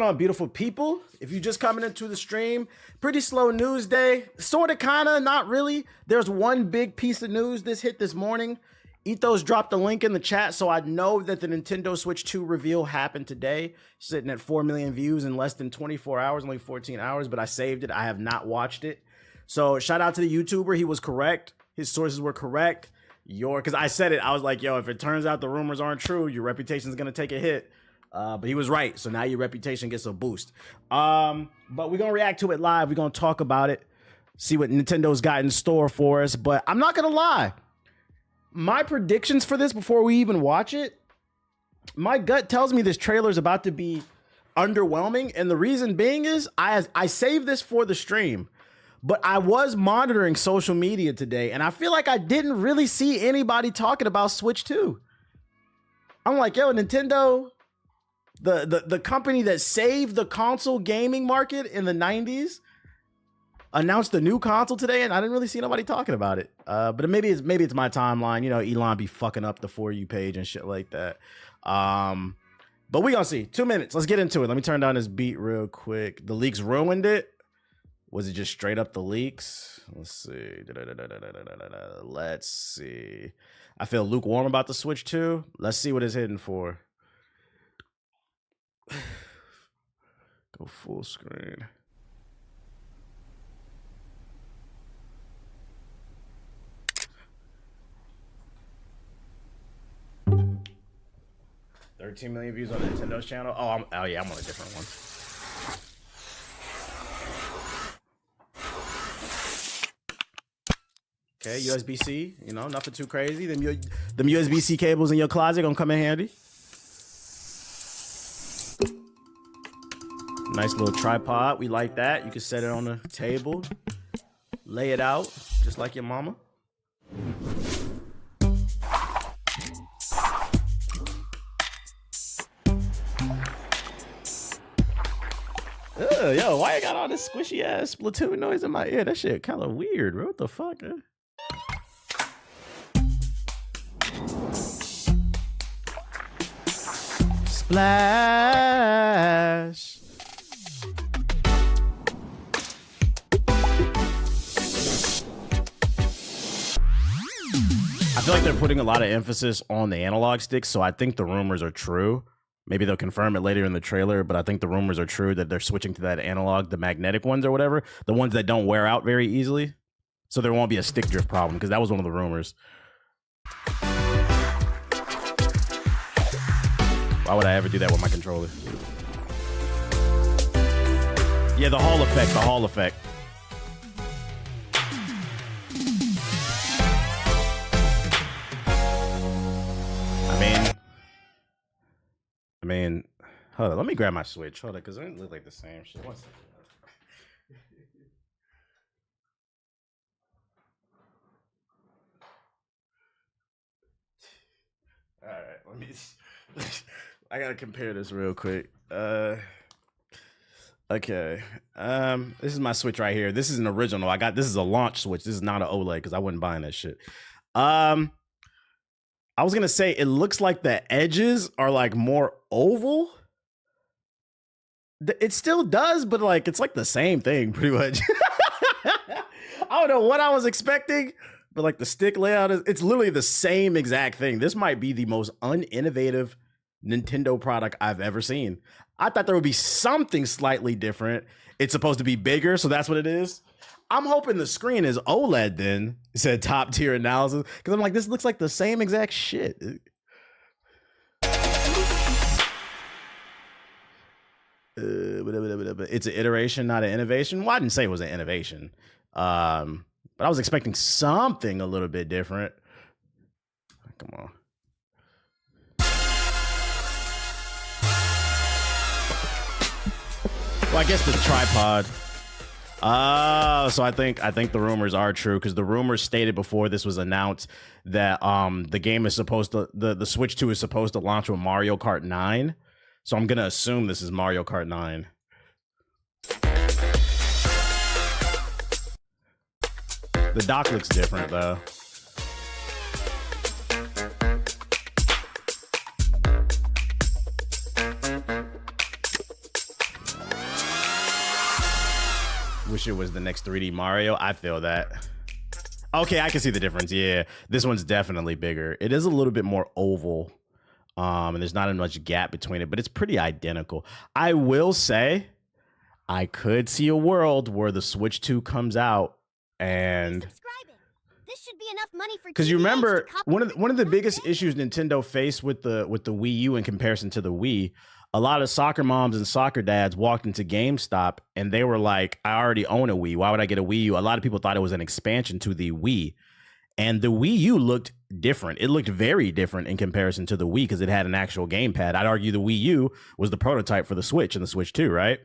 on, beautiful people? If you're just coming into the stream, pretty slow news day. Sort of, kind of, not really. There's one big piece of news this hit this morning. Ethos dropped a link in the chat, so I know that the Nintendo Switch 2 reveal happened today. Sitting at 4 million views in less than 24 hours, only 14 hours, but I saved it. I have not watched it. So shout out to the YouTuber. He was correct. His sources were correct. Because I said it. I was like, yo, if it turns out the rumors aren't true, your reputation is going to take a hit. But he was right. So now your reputation gets a boost. But we're going to react to it live. We're going to talk about it. See what Nintendo's got in store for us. But I'm not going to lie. My predictions for this before we even watch it, my gut tells me this trailer is about to be underwhelming. And the reason being is I saved this for the stream. But I was monitoring social media today, and I feel like I didn't really see anybody talking about Switch 2. I'm like, yo, Nintendo, the company that saved the console gaming market in the 90s, announced a new console today, and I didn't really see nobody talking about it. But maybe it's my timeline. You know, Elon be fucking up the For You page and shit like that. But we gonna see. 2 minutes. Let's get into it. Let me turn down this beat real quick. The leaks ruined it. Was it just straight up the leaks? Let's see. Let's see. I feel lukewarm about the Switch 2. Let's see what it's hitting for. Go full screen. $13 million views on Nintendo's channel. Oh yeah, I'm on a different one. Okay, USB-C, you know, nothing too crazy. Them USB-C cables in your closet gonna come in handy. Nice little tripod, we like that. You can set it on the table, lay it out, just like your mama. Yo, why I got all this squishy ass Splatoon noise in my ear? That shit kind of weird, bro. What the fuck? Splash. I feel like they're putting a lot of emphasis on the analog sticks, so I think the rumors are true. Maybe they'll confirm it later in the trailer, but I think the rumors are true that they're switching to that analog, the magnetic ones or whatever, the ones that don't wear out very easily. So there won't be a stick drift problem, because that was one of the rumors. Why would I ever do that with my controller? Yeah, the Hall effect, the Hall effect. I mean, hold on, let me grab my Switch. Hold on, because it doesn't look like the same shit. One second. All right, let me. I gotta compare this real quick. Okay. This is my Switch right here. This is an original. This is a launch Switch. This is not an OLED because I wasn't buying that shit. I was gonna say it looks like the edges are like more oval. It still does, but like it's like the same thing pretty much. I don't know what I was expecting, but like the stick layout it's literally the same exact thing. This might be the most uninnovative Nintendo product I've ever seen. I thought there would be something slightly different. It's supposed to be bigger, so that's what it is. I'm hoping the screen is OLED then. It said top tier analysis. Because I'm like, this looks like the same exact shit. It's an iteration, not an innovation. Well, I didn't say it was an innovation. But I was expecting something a little bit different. Come on. Well, I guess the tripod. So I think the rumors are true, because the rumors stated before this was announced that the game is supposed to the Switch 2 is supposed to launch with Mario Kart 9. So I'm gonna assume this is Mario Kart 9. The dock looks different though. wish it was the next 3D Mario. I feel that. Okay, I can see the difference. Yeah, this one's definitely bigger. It is a little bit more oval, and there's not as much gap between it, but it's pretty identical. I will say, I could see a world where the Switch 2 comes out and this should be enough money for because you remember one of the biggest issues Nintendo faced with the Wii U in comparison to the Wii. A lot of soccer moms and soccer dads walked into GameStop and they were like, I already own a Wii. Why would I get a Wii U? A lot of people thought it was an expansion to the Wii. And the Wii U looked different. It looked very different in comparison to the Wii because it had an actual gamepad. I'd argue the Wii U was the prototype for the Switch and the Switch 2, right?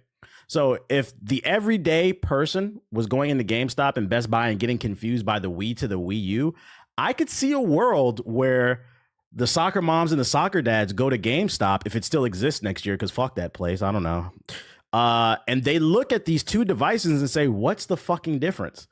So if the everyday person was going into GameStop and Best Buy and getting confused by the Wii to the Wii U, I could see a world where the soccer moms and the soccer dads go to GameStop, if it still exists next year, because fuck that place, I don't know. And they look at these two devices and say, what's the fucking difference?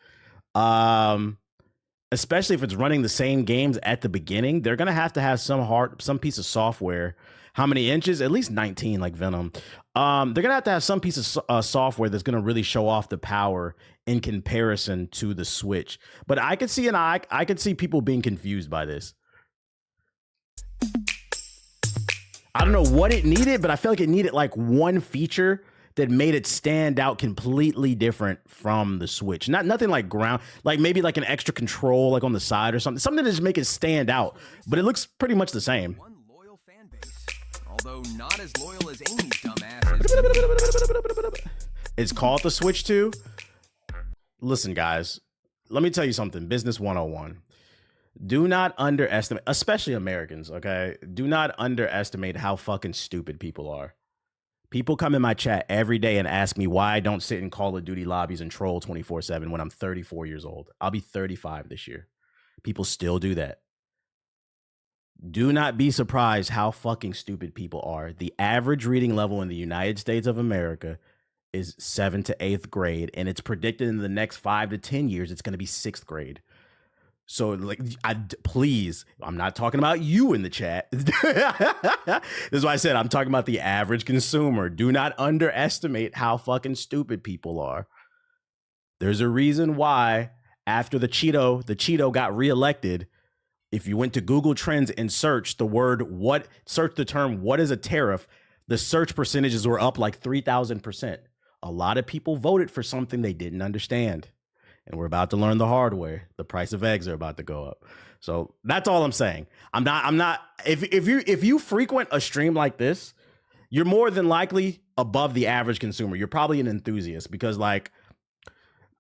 Especially if it's running the same games at the beginning, they're going to have some piece of software. How many inches? At least 19, like Venom. They're going to have some piece of software that's going to really show off the power in comparison to the Switch. But I could see people being confused by this. I don't know what it needed, but I feel like it needed like one feature that made it stand out completely different from the Switch. Nothing like like maybe like an extra control like on the side or something to just make it stand out. But it looks pretty much the same. One loyal fan base, although not as loyal as Amy's dumbass. It's called the Switch 2. Listen, guys, let me tell you something. Business 101. Do not underestimate, especially Americans, okay? Do not underestimate how fucking stupid people are. People come in my chat every day and ask me why I don't sit in Call of Duty lobbies and troll 24/7 when I'm 34 years old. I'll be 35 this year. People still do that. Do not be surprised how fucking stupid people are. The average reading level in the United States of America is 7th to 8th grade, and it's predicted in the next 5 to 10 years it's going to be 6th grade. So, like, please, I'm not talking about you in the chat. This is why I said I'm talking about the average consumer. Do not underestimate how fucking stupid people are. There's a reason why after the Cheeto got reelected, if you went to Google Trends and search the term, what is a tariff? The search percentages were up like 3,000%. A lot of people voted for something they didn't understand. And we're about to learn the hard way. The price of eggs are about to go up. So that's all I'm saying. I'm not, if you frequent a stream like this, you're more than likely above the average consumer. You're probably an enthusiast because like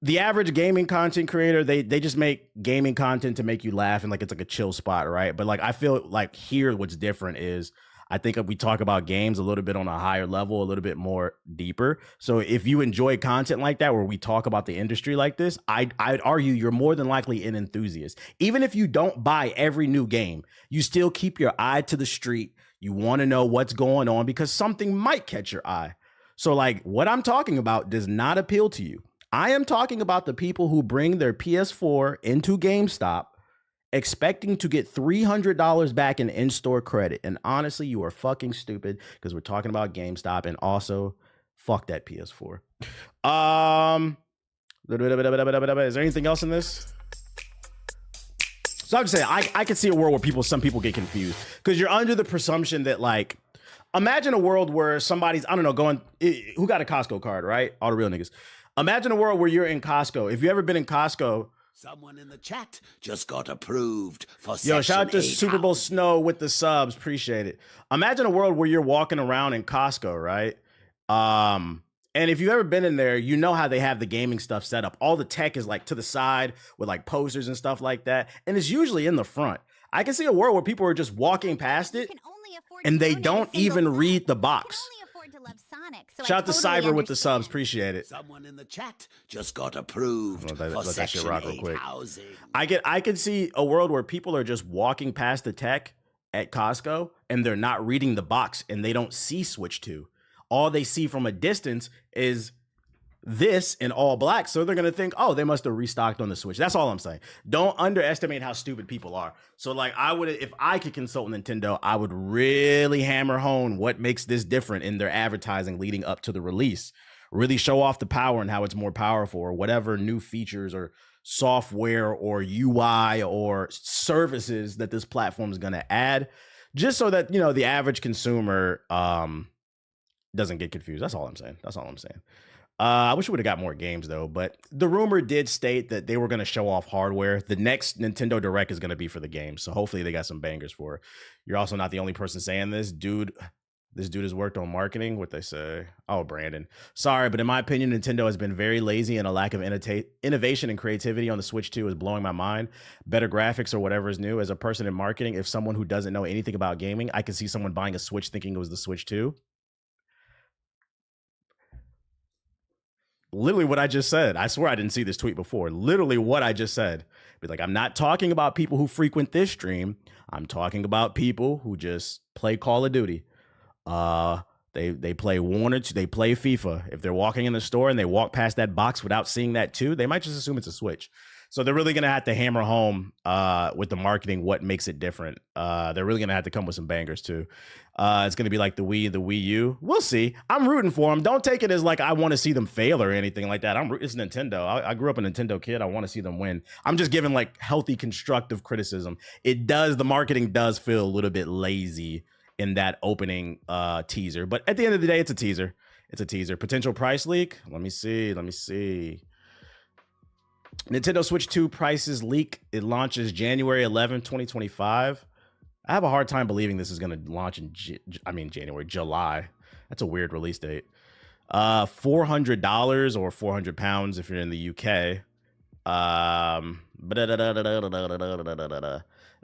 the average gaming content creator, they just make gaming content to make you laugh and like it's like a chill spot, right? But like I feel like here what's different is I think we talk about games a little bit on a higher level, a little bit more deeper. So if you enjoy content like that, where we talk about the industry like this, I'd argue you're more than likely an enthusiast. Even if you don't buy every new game, you still keep your eye to the street. You want to know what's going on because something might catch your eye. So like what I'm talking about does not appeal to you. I am talking about the people who bring their PS4 into GameStop expecting to get $300 back in in-store credit. And honestly, you are fucking stupid because we're talking about GameStop and also fuck that PS4. Is there anything else in this? So I'm just saying, I could see a world where some people get confused because you're under the presumption that like, imagine a world where somebody's, I don't know, who got a Costco card, right? All the real niggas. Imagine a world where you're in Costco. If you've ever been in Costco, someone in the chat just got approved for Yo, shout out to Super Bowl Snow with the subs. Appreciate it. Imagine a world where you're walking around in Costco, right? And if you've ever been in there, you know how they have the gaming stuff set up. All the tech is like to the side with like posters and stuff like that. And it's usually in the front. I can see a world where people are just walking past it and they don't even read the box. So shout out to Cyber with the subs. Appreciate it. Someone in the chat just got approved let that shit rock real quick. Housing. I could see a world where people are just walking past the tech at Costco and they're not reading the box and they don't see Switch 2. All they see from a distance is this in all black, so they're gonna think, oh, they must have restocked on the Switch. That's all I'm saying. Don't underestimate how stupid people are. So like, I would, if I could consult Nintendo, I would really hammer home what makes this different in their advertising leading up to the release. Really show off the power and how it's more powerful, or whatever new features or software or UI or services that this platform is gonna add, just so that, you know, the average consumer doesn't get confused. That's all I'm saying. That's all I'm saying. I wish we would have got more games though, but the rumor did state that they were going to show off hardware. The next Nintendo Direct is going to be for the game, so hopefully they got some bangers for it. You're also not the only person saying this, dude. This dude has worked on marketing. What they say? Oh, Brandon. Sorry, but in my opinion, Nintendo has been very lazy, and a lack of innovation and creativity on the Switch 2 is blowing my mind. Better graphics or whatever is new. As a person in marketing, if someone who doesn't know anything about gaming, I can see someone buying a Switch thinking it was the Switch 2. Literally what I just said. I swear I didn't see this tweet before. Literally what I just said. Be like, I'm not talking about people who frequent this stream. I'm talking about people who just play Call of Duty. They play one or two, they play FIFA. If they're walking in the store and they walk past that box without seeing that too, they might just assume it's a Switch. So they're really gonna have to hammer home with the marketing what makes it different. They're really gonna have to come with some bangers too. It's gonna be like the Wii U. We'll see. I'm rooting for them. Don't take it as like I want to see them fail or anything like that. It's Nintendo. I grew up a Nintendo kid. I want to see them win. I'm just giving like healthy, constructive criticism. The marketing does feel a little bit lazy in that opening teaser, but at the end of the day, it's a teaser. It's a teaser. Potential price leak. Let me see. Nintendo Switch 2 prices leak. It launches January 11, 2025. I have a hard time believing this is going to launch in July. That's a weird release date. $400 or 400 pounds if you're in the UK. I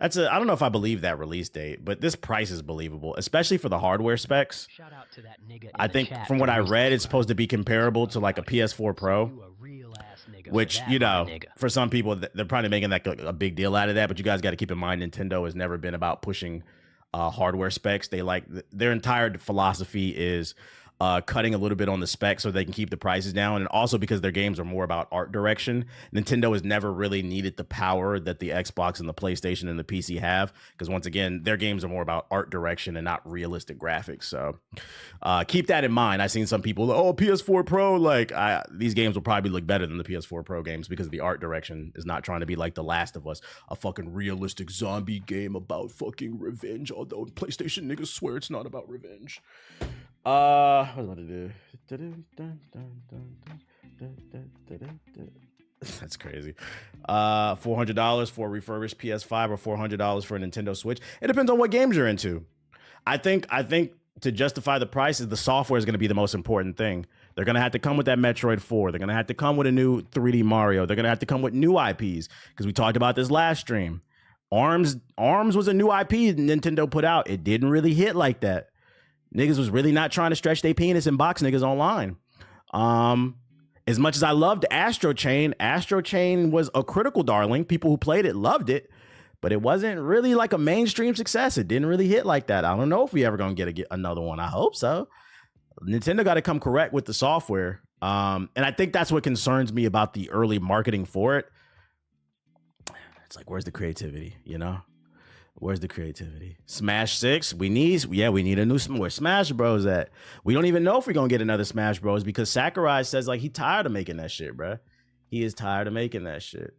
don't know if I believe that release date, but this price is believable, especially for the hardware specs. Shout out to that nigga I think from what I read, it's supposed to be comparable to like a PS4 Pro, which, you know, for some people, they're probably making like a big deal out of that. But you guys got to keep in mind, Nintendo has never been about pushing hardware specs. They like their entire philosophy is cutting a little bit on the specs so they can keep the prices down, and also because their games are more about art direction. Nintendo has never really needed the power that the Xbox and the PlayStation and the PC have, because once again, their games are more about art direction and not realistic graphics. So keep that in mind. I've seen some people, oh, PS4 Pro, like these games will probably look better than the PS4 Pro games because the art direction is not trying to be like The Last of Us, a fucking realistic zombie game about fucking revenge, although PlayStation niggas swear it's not about revenge. What was I about to do? That's crazy. $400 for a refurbished PS5 or $400 for a Nintendo Switch. It depends on what games you're into. I think to justify the prices, the software is going to be the most important thing. They're going to have to come with that Metroid 4. They're going to have to come with a new 3D Mario. They're going to have to come with new IPs, because we talked about this last stream. ARMS was a new IP Nintendo put out. It didn't really hit like that. Niggas was really not trying to stretch their penis and box niggas online. As much as I loved Astro Chain was a critical darling. People who played it loved it, but it wasn't really like a mainstream success. It didn't really hit like that. I don't know if we ever gonna get another one. I hope so. Nintendo got to come correct with the software. And I think that's what concerns me about the early marketing for it. It's like, where's the creativity, you know? Where's the creativity? Smash 6, we need a new, where Smash Bros at? We don't even know if we're gonna get another Smash Bros, because Sakurai says like he tired of making that shit, bro. He is tired of making that shit.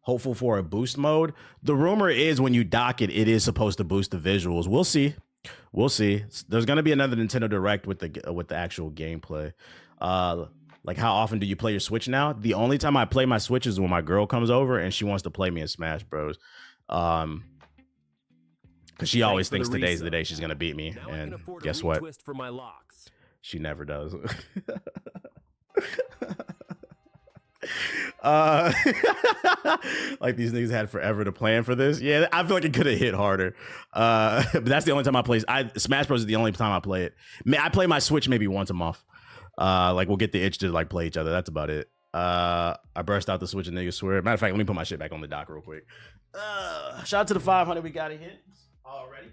Hopeful for a boost mode. The rumor is when you dock it, it is supposed to boost the visuals. We'll see. There's gonna be another Nintendo Direct with the actual gameplay. Like, how often do you play your Switch now? The only time I play my Switch is when my girl comes over and she wants to play me in Smash Bros. Because she always thinks today's the day she's gonna beat me, and guess what? For my locks. She never does. Like, these niggas had forever to plan for this. Yeah, I feel like it could have hit harder. But that's the only time I play. Smash Bros is the only time I play it. I play my Switch maybe once a month. Like, we'll get the itch to like play each other. That's about it. I burst out the Switch and niggas swear. Matter of fact, let me put my shit back on the dock real quick. Shout out to the 500 we got a hit already.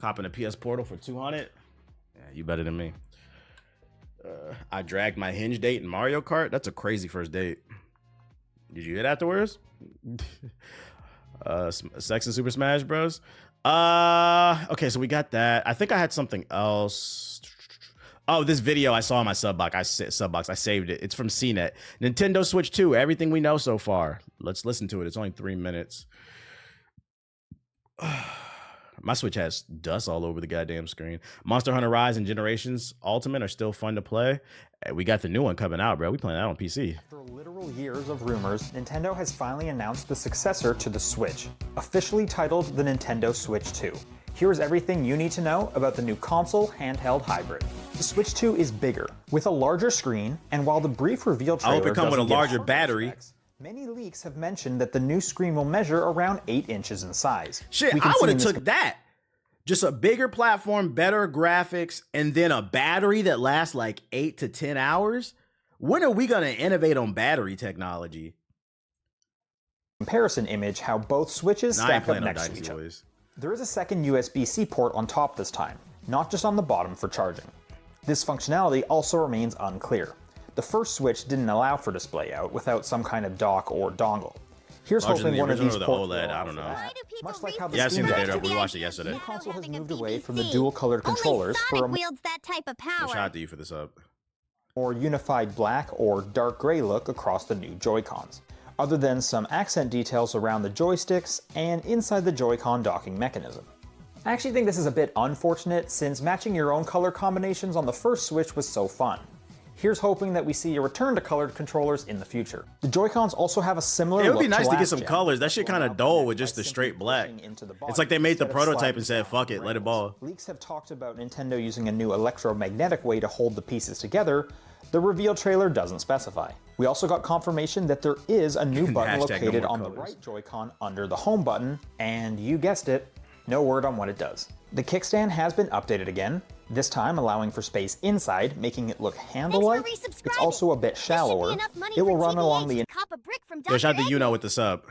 Copping a PS Portal for 200. Yeah, you better than me. I dragged my hinge date in Mario Kart. That's a crazy first date. Did you get afterwards? Sex and Super Smash Bros. Okay, so we got that. I think I had something else. Oh, this video I saw on my Subbox. I saved it. It's from CNET. Nintendo Switch 2. Everything we know so far. Let's listen to it. It's only 3 minutes. My Switch has dust all over the goddamn screen. Monster Hunter Rise and Generations Ultimate are still fun to play. We got the new one coming out, bro. We playing that on PC. After literal years of rumors, Nintendo has finally announced the successor to the Switch, officially titled the Nintendo Switch 2. Here's everything you need to know about the new console handheld hybrid. The Switch 2 is bigger, with a larger screen, and while the brief reveal trailer I hope it comes with a doesn't give larger hardware battery. specs, many leaks have mentioned that the new screen will measure around 8 inches in size. Shit, We can I see would in have this took that. Just a bigger platform, better graphics, and then a battery that lasts like 8 to 10 hours. When are we going to innovate on battery technology? comparison image how both switches Nah, I ain't stack up playing no next to Dynasty each other. Warriors. There is a second USB-C port on top this time, not just on the bottom for charging. This functionality also remains unclear. The first Switch didn't allow for display out without some kind of dock or dongle. Here's Larger than hoping the one of original these or the ports will OLED? I allow don't for know. that. Why do people Much like how the Yeah, I've seen the Steam data. Deck We the watched it idea of yesterday. New not console has having a moved away from the BBC? dual-colored Only controllers for Sonic a wields that type of Shout power. out to you for this up. more unified black or dark gray look across the new Joy-Cons, other than some accent details around the joysticks and inside the Joy-Con docking mechanism. I actually think this is a bit unfortunate since matching your own color combinations on the first Switch was so fun. Here's hoping that we see a return to colored controllers in the future. The Joy-Cons also have a similar It would look be nice to get last some gen, colors. That which shit will kinda now dull connect with by just the simply straight black. pushing into the It's body like they made the instead of prototype sliding and said, down "Fuck it, let it ball." Leaks have talked about Nintendo using a new electromagnetic way to hold the pieces together. The reveal trailer doesn't specify. We also got confirmation that there is a new button Hashtag no located more on the colors. right Joy-Con under the home button, and you guessed it, no word on what it does. The kickstand has been updated again, this time allowing for space inside, making it look handle-like. Thanks for It's resubscribing. also a bit This should be enough enough money It will for run along the TBH to cop a brick from Yo, shout out Dr. to Edmund. with the sub.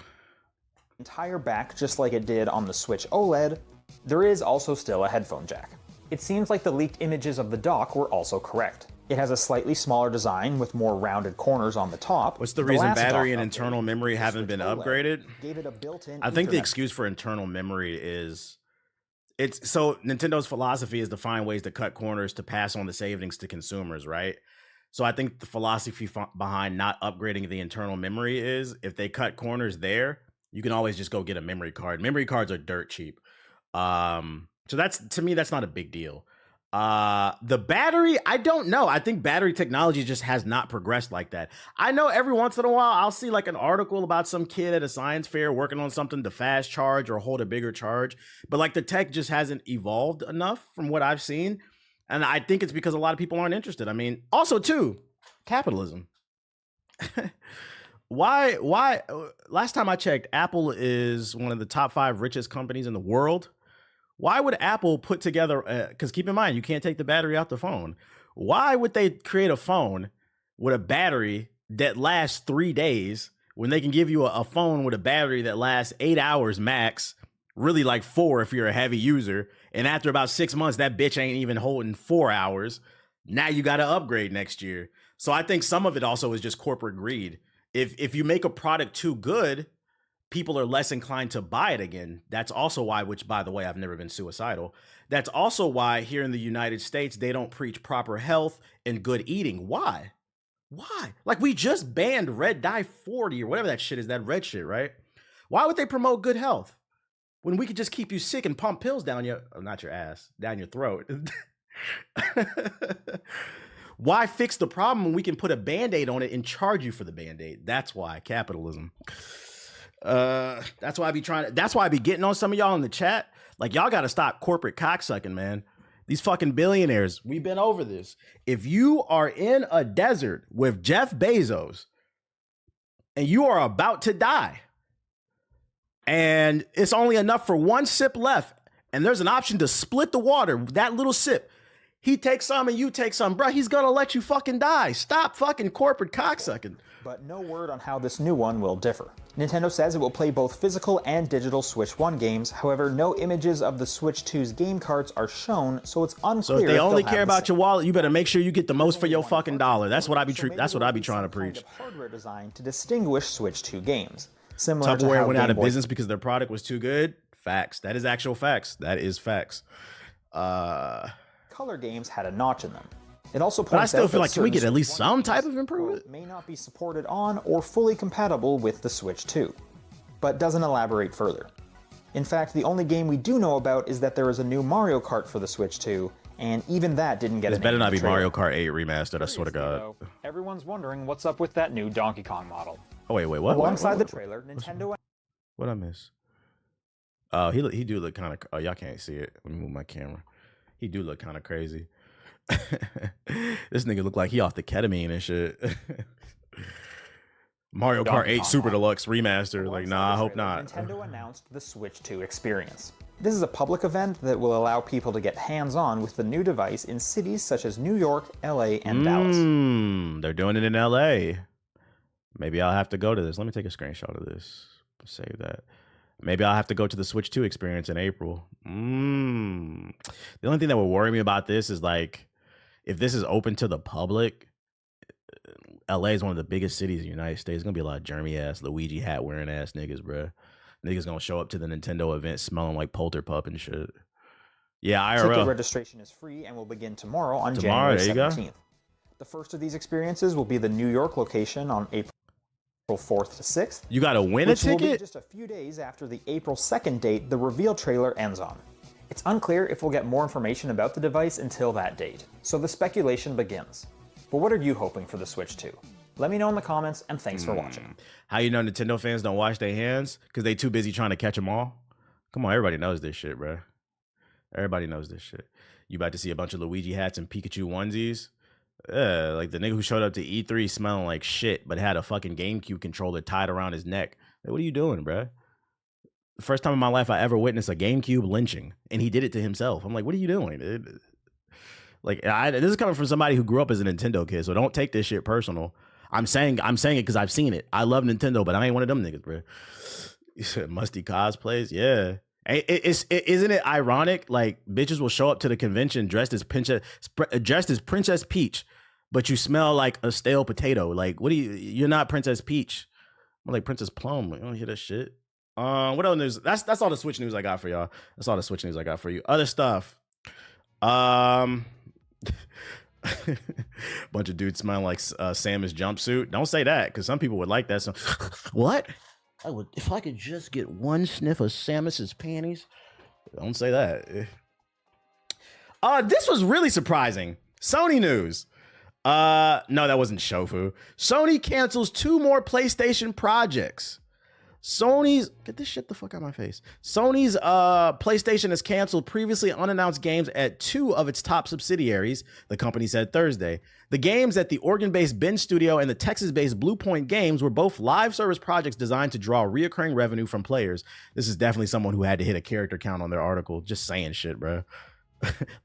entire back just like it did on the Switch OLED. There is also still a headphone jack. It seems like the leaked images of the dock were also correct. It has a slightly smaller design with more rounded corners on the top. What's the reason last battery dock and update, internal memory the haven't Switch been OLED, upgraded? Gave it a built-in I think the Ethernet excuse for internal memory is it's so Nintendo's philosophy is to find ways to cut corners to pass on the savings to consumers, right? So I think the philosophy behind not upgrading the internal memory is if they cut corners there, you can always just go get a memory card. Memory cards are dirt cheap. So that's, to me, that's not a big deal. The battery, I don't know. I think battery technology just has not progressed like that. I know every once in a while I'll see like an article about some kid at a science fair working on something to fast charge or hold a bigger charge, but like the tech just hasn't evolved enough from what I've seen. And I think it's because a lot of people aren't interested. I mean, also too, capitalism. Why last time I checked, Apple is one of the top 5 richest companies in the world. Why would Apple put together, because keep in mind, you can't take the battery out the phone. Why would they create a phone with a battery that lasts 3 days when they can give you a phone with a battery that lasts 8 hours max, really like 4 if you're a heavy user, and after about 6 months, that bitch ain't even holding 4 hours. Now you got to upgrade next year. So I think some of it also is just corporate greed. If you make a product too good, people are less inclined to buy it again. That's also why, which by the way, I've never been suicidal. That's also why here in the United States, they don't preach proper health and good eating. Why? Why? Like we just banned Red Dye 40 or whatever that shit is, that red shit, right? Why would they promote good health when we could just keep you sick and pump pills down your, not your ass, down your throat? Why fix the problem when we can put a Band-Aid on it and charge you for the Band-Aid? That's why, capitalism. That's why I be getting on some of y'all in the chat. Like, y'all got to stop corporate cocksucking, man. These fucking billionaires, we've been over this. If you are in a desert with Jeff Bezos and you are about to die and it's only enough for one sip left and there's an option to split the water, that little sip, He takes some and you take some. Bro, he's gonna let you fucking die. Stop fucking corporate cocksucking. But no word on how this new one will differ. Nintendo says it will play both physical and digital Switch 1 games, however, no images of the Switch 2's game cards are shown, so it's unclear. So if they only care about your wallet, you better make sure you get the most for your fucking dollar. That's what I be trying to preach. Hardware design to distinguish Switch 2 games. Similar to Tupperware how went out Game of Boy business because their product was too good. Facts. That is actual facts. That is facts. Color games had a notch in them. It also points But I still out feel that like, can we get certain at least Switch 1 some type games, of improvement? quote, may not be supported on or fully compatible with the Switch 2, but doesn't elaborate further. In fact, the only game we do know about is that there is a new Mario Kart for the Switch 2, and even that didn't get This a better name in not the be trailer. Mario Kart 8 remastered, I swear to God. Though, everyone's wondering what's up with that new Donkey Kong model. Oh, wait, what? Alongside What? the trailer, Nintendo What I miss? Oh, he do look kind of. Oh, y'all can't see it. Let me move my camera. He do look kind of crazy. This nigga look like he off the ketamine and shit. Mario Kart Donkey 8 Kong Super model. Deluxe remaster. Like, Alongside nah, I the hope trailer, not. Nintendo announced the Switch 2 experience. This is a public event that will allow people to get hands-on with the new device in cities such as New York, LA, and Dallas. They're doing it in LA. Maybe I'll have to go to this. Let me take a screenshot of this. Save that. Maybe I'll have to go to the Switch 2 experience in April. The only thing that would worry me about this is like, if this is open to the public, LA is one of the biggest cities in the United States. It's gonna be a lot of Jeremy ass, Luigi hat wearing ass niggas, bruh. Niggas gonna show up to the Nintendo event smelling like Polter Pup and shit. Yeah, Ticket IRL. registration is free and will begin tomorrow on Tomorrow, January there you go. 17th. The first of these experiences will be the New York location on April 4th to 6th. You gotta win a which will be ticket? just a few days after the April 2nd date the reveal trailer ends on. It's unclear if we'll get more information about the device until that date, so the speculation begins. But what are you hoping for the Switch 2? Let me know in the comments, and thanks for watching. How you know Nintendo fans don't wash their hands? Because they too busy trying to catch them all? Come on, everybody knows this shit, bruh. Everybody knows this shit. You about to see a bunch of Luigi hats and Pikachu onesies? Like the nigga who showed up to E3 smelling like shit, but had a fucking GameCube controller tied around his neck. Like, what are you doing, bruh? The first time in my life I ever witnessed a GameCube lynching, and he did it to himself. I'm like, what are you doing, dude? Like, this is coming from somebody who grew up as a Nintendo kid, so don't take this shit personal. I'm saying it because I've seen it. I love Nintendo, but I ain't one of them niggas, bro. You said musty cosplays, yeah. Isn't it ironic? Like, bitches will show up to the convention dressed as Princess Peach, but you smell like a stale potato. Like, what do you're not Princess Peach. I'm like Princess Plum. Like, I don't hear that shit. What other news? That's all the Switch news I got for y'all. That's all the Switch news I got for you. Other stuff. Bunch of dudes smelling like Samus jumpsuit. Don't say that, because some people would like that. So, what? I would, if I could just get one sniff of Samus's panties. Don't say that. This was really surprising. Sony news. No, that wasn't Shofu. Sony cancels 2 more PlayStation projects. Sony's, get this shit the fuck out of my face. Sony's PlayStation has canceled previously unannounced games at 2 of its top subsidiaries, the company said Thursday. The games at the Oregon-based Bend Studio and the Texas-based Bluepoint Games were both live service projects designed to draw reoccurring revenue from players. This is definitely someone who had to hit a character count on their article. Just saying shit, bro.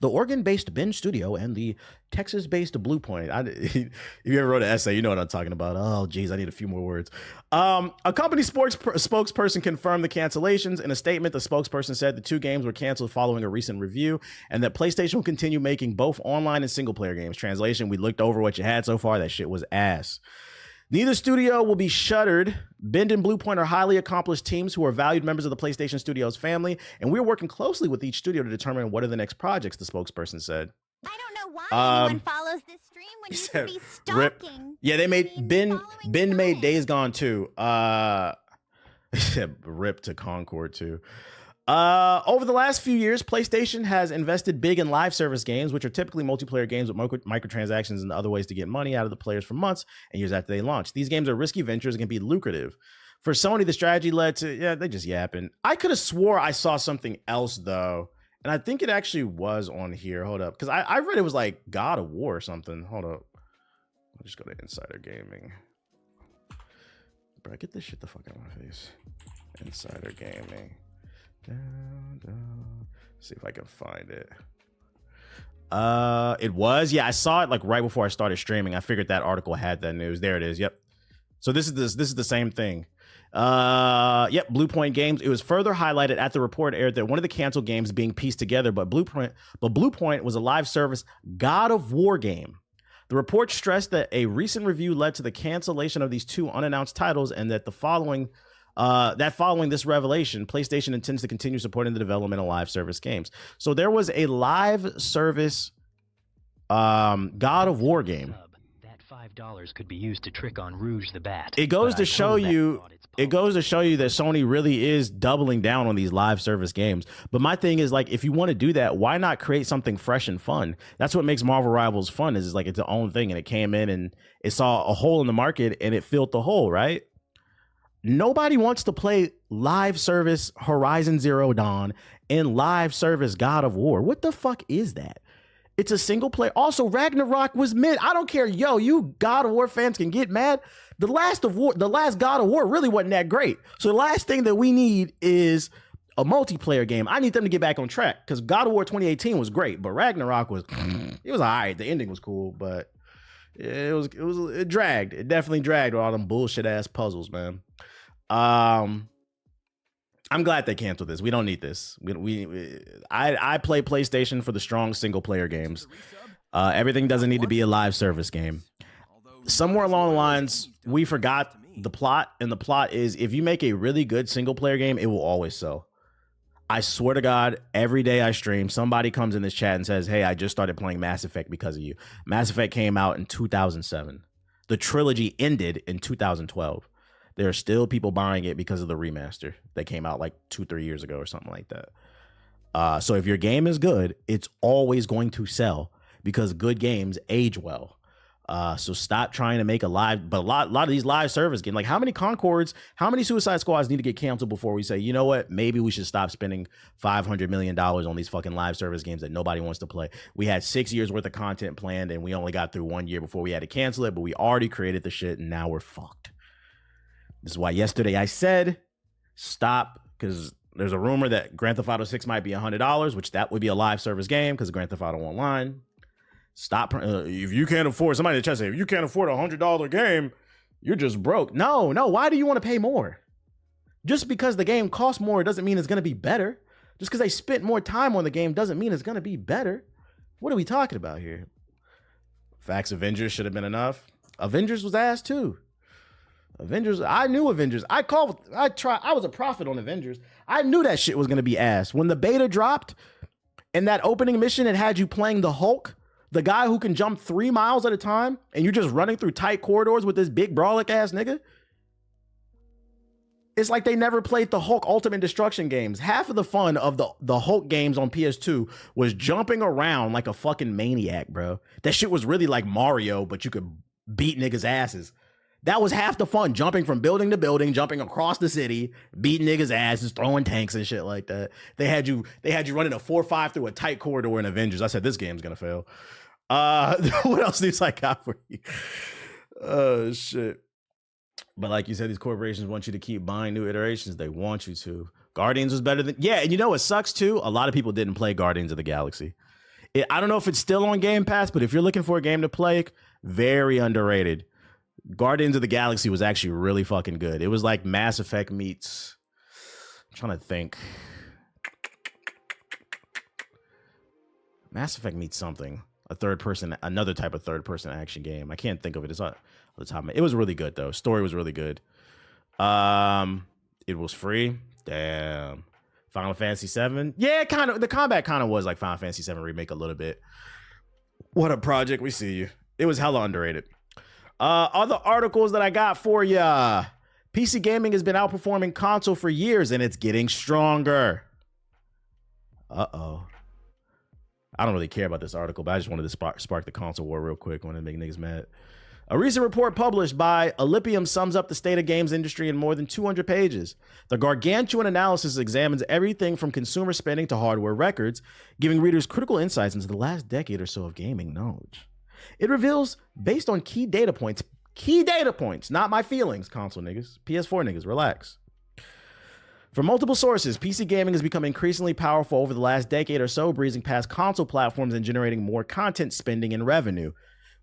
The Oregon-based Bend Studio and the Texas-based Bluepoint. If you ever wrote an essay, you know what I'm talking about. Oh, geez, I need a few more words. A company spokesperson confirmed the cancellations. In a statement, the spokesperson said the 2 games were canceled following a recent review and that PlayStation will continue making both online and single-player games. Translation, we looked over what you had so far. That shit was ass. Neither studio will be shuttered. Bend and Bluepoint are highly accomplished teams who are valued members of the PlayStation Studios family, and we're working closely with each studio to determine what are the next projects, the spokesperson said. I don't know why anyone follows this stream when you could be Rip. stalking. Yeah, they made Ben following made Sonic. Days Gone too. Rip to Concord too. Over the last few years, PlayStation has invested big in live service games, which are typically multiplayer games with microtransactions and other ways to get money out of the players for months and years after they launch. These games are risky ventures and can be lucrative. For Sony, the strategy led to, they just yapping. I could have swore I saw something else though. And I think it actually was on here. Hold up. Because I read it was like God of War or something. Hold up. I'll just go to Insider Gaming. Bro, get this shit the fuck out of my face. Insider Gaming. See if I can find it. It was. Yeah, I saw it like right before I started streaming. I figured that article had that news. There it is. Yep. So this is the same thing. Yep, Bluepoint Games. It was further highlighted at the report aired that one of the canceled games being pieced together, but Bluepoint was a live service God of War game. The report stressed that a recent review led to the cancellation of these two unannounced titles, and that following this revelation, PlayStation intends to continue supporting the development of live service games. So there was a live service God of War game. That $5 could be used to trick on Rouge the Bat. It goes to show you that Sony really is doubling down on these live service games. But my thing is, like, if you want to do that, why not create something fresh and fun? That's what makes Marvel Rivals fun, is like it's its own thing, and it came in and it saw a hole in the market and it filled the hole, right? Nobody wants to play live service Horizon Zero Dawn and live service God of War. What the fuck is that? It's a single player. Also, Ragnarok was mid. I don't care. Yo, you God of War fans can get mad. The last God of War really wasn't that great. So the last thing that we need is a multiplayer game. I need them to get back on track, because God of War 2018 was great, but Ragnarok was it was all right. The ending was cool, but it dragged. It definitely dragged with all them bullshit ass puzzles, man. I'm glad they canceled this. We don't need this. I play PlayStation for the strong single player games. Everything doesn't need to be a live service game. Somewhere along the lines, we forgot the plot, and the plot is, if you make a really good single player game, it will always sell. I swear to God, every day I stream, somebody comes in this chat and says, hey, I just started playing Mass Effect because of you. Mass Effect came out in 2007. The trilogy ended in 2012. There are still people buying it because of the remaster that came out like 2-3 years ago or something like that. So if your game is good, it's always going to sell, because good games age well. So stop trying to make a live, but a lot of these live service games, like how many Concords, how many Suicide Squads need to get canceled before we say, you know what, maybe we should stop spending $500 million on these fucking live service games that nobody wants to play. We had 6 years worth of content planned, and we only got through 1 year before we had to cancel it, but we already created the shit, and now we're fucked. This is why yesterday I said stop, because there's a rumor that Grand Theft Auto 6 might be $100, which that would be a live service game because Grand Theft Auto Online. Stop. If you can't afford, somebody in the chat say, if you can't afford a $100 game, you're just broke. No. Why do you want to pay more? Just because the game costs more doesn't mean it's going to be better. Just because they spent more time on the game doesn't mean it's going to be better. What are we talking about here? Facts, Avengers should have been enough. Avengers was ass too. Avengers, I knew Avengers. I was a prophet on Avengers. I knew that shit was going to be ass. When the beta dropped and that opening mission, it had you playing the Hulk, the guy who can jump 3 miles at a time, and you're just running through tight corridors with this big Brawlic ass nigga. It's like they never played the Hulk Ultimate Destruction games. Half of the fun of the Hulk games on PS2 was jumping around like a fucking maniac, bro. That shit was really like Mario, but you could beat niggas' asses. That was half the fun, jumping from building to building, jumping across the city, beating niggas' asses, throwing tanks and shit like that. They had you running a 4-5 through a tight corridor in Avengers. I said, this game's gonna fail. What else news I got for you? Oh shit. But like you said, these corporations want you to keep buying new iterations. They want you to. Guardians was better than, yeah, and you know what sucks too? A lot of people didn't play Guardians of the Galaxy. I don't know if it's still on Game Pass, but if you're looking for a game to play, very underrated. Guardians of the Galaxy was actually really fucking good. It was like Mass Effect meets, I'm trying to think. Mass Effect meets something. Another type of third person action game. I can't think of it. It's not the top. It was really good though. Story was really good. It was free. Damn. Final Fantasy 7. Yeah, kind of. The combat kind of was like Final Fantasy 7 remake a little bit. What a project. We see you. It was hella underrated. Other articles that I got for ya. PC gaming has been outperforming console for years, and it's getting stronger. Uh-oh. I don't really care about this article, but I just wanted to spark the console war real quick. I wanted to make niggas mad. A recent report published by Elypium sums up the state of games industry in more than 200 pages. The gargantuan analysis examines everything from consumer spending to hardware records, giving readers critical insights into the last decade or so of gaming knowledge. It reveals, based on key data points, not my feelings, console niggas, PS4 niggas, relax. From multiple sources, PC gaming has become increasingly powerful over the last decade or so, breezing past console platforms and generating more content spending and revenue.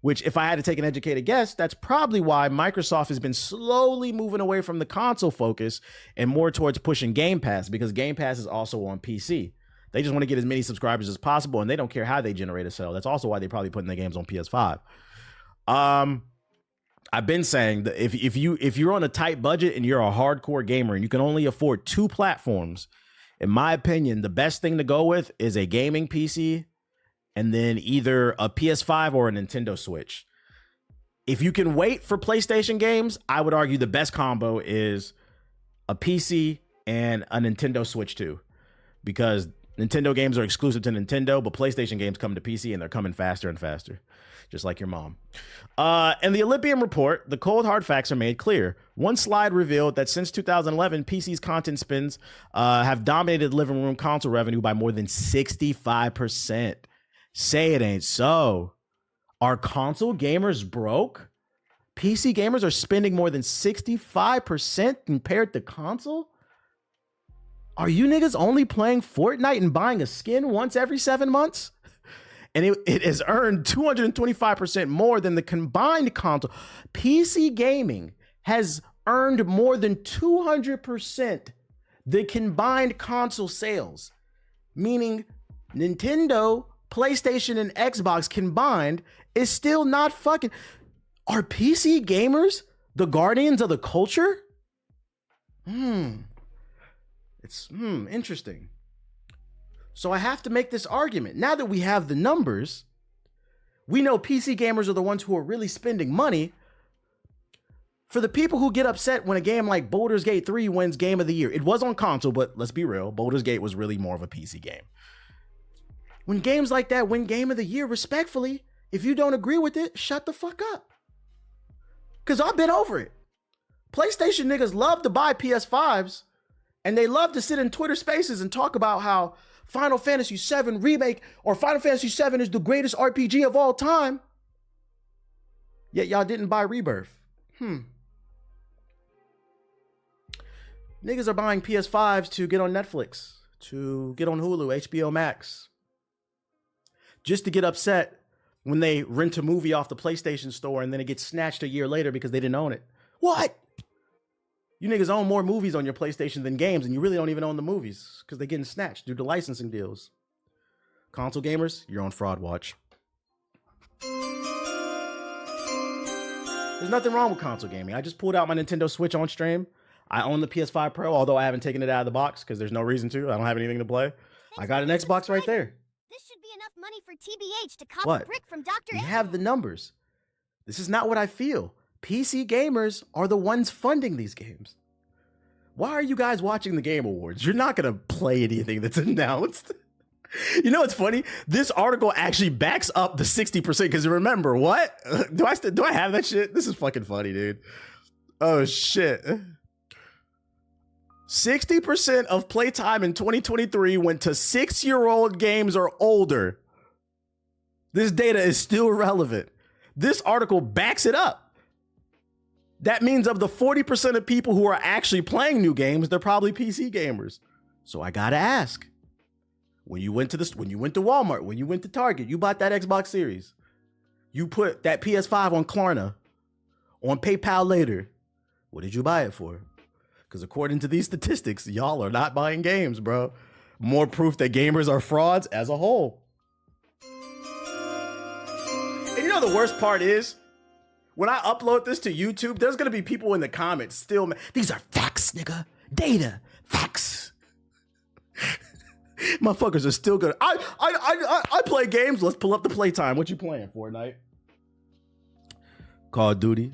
Which, if I had to take an educated guess, that's probably why Microsoft has been slowly moving away from the console focus and more towards pushing Game Pass, because Game Pass is also on PC. They just want to get as many subscribers as possible, and they don't care how they generate a sale. That's also why they're probably putting their games on PS5. I've been saying that if you're on a tight budget and you're a hardcore gamer and you can only afford 2 platforms, in my opinion, the best thing to go with is a gaming PC and then either a PS5 or a Nintendo Switch. If you can wait for PlayStation games, I would argue the best combo is a PC and a Nintendo Switch 2, because Nintendo games are exclusive to Nintendo, but PlayStation games come to PC and they're coming faster and faster. Just like your mom. In the Olympian report, the cold hard facts are made clear. One slide revealed that since 2011, PC's content spends have dominated living room console revenue by more than 65%. Say it ain't so. Are console gamers broke? PC gamers are spending more than 65% compared to console? Are you niggas only playing Fortnite and buying a skin once every 7 months? And it has earned 225% more than the combined console. PC gaming has earned more than 200% the combined console sales. Meaning Nintendo, PlayStation, and Xbox combined is still not fucking... Are PC gamers the guardians of the culture? It's interesting. So I have to make this argument. Now that we have the numbers, we know PC gamers are the ones who are really spending money. For the people who get upset when a game like Baldur's Gate 3 wins Game of the Year, it was on console, but let's be real, Baldur's Gate was really more of a PC game. When games like that win Game of the Year, respectfully, if you don't agree with it, shut the fuck up. Because I've been over it. PlayStation niggas love to buy PS5s, and they love to sit in Twitter spaces and talk about how Final Fantasy VII Remake or Final Fantasy VII is the greatest RPG of all time. Yet y'all didn't buy Rebirth. Niggas are buying PS5s to get on Netflix, to get on Hulu, HBO Max. Just to get upset when they rent a movie off the PlayStation Store and then it gets snatched a year later because they didn't own it. What? You niggas own more movies on your PlayStation than games, and you really don't even own the movies because they're getting snatched due to licensing deals. Console gamers, you're on fraud watch. There's nothing wrong with console gaming. I just pulled out my Nintendo Switch on stream. I own the PS5 Pro, although I haven't taken it out of the box because there's no reason to. I don't have anything to play. I got an Xbox right there. This should be enough money for TBH to cop a brick from Dr. We have the numbers. This is not what I feel. PC gamers are the ones funding these games. Why are you guys watching the Game Awards? You're not going to play anything that's announced. You know what's funny? This article actually backs up the 60% because remember, what? Do I have that shit? This is fucking funny, dude. Oh, shit. 60% of playtime in 2023 went to 6-year-old games or older. This data is still relevant. This article backs it up. That means of the 40% of people who are actually playing new games, they're probably PC gamers. So I gotta ask, when you went to Walmart, when you went to Target, you bought that Xbox Series, you put that PS5 on Klarna, on PayPal later, what did you buy it for? Because according to these statistics, y'all are not buying games, bro. More proof that gamers are frauds as a whole. And you know the worst part is, when I upload this to YouTube, there's gonna be people in the comments still, these are facts, nigga. Data, facts. Motherfuckers are still good. I play games. Let's pull up the playtime. What you playing, Fortnite? Call of Duty.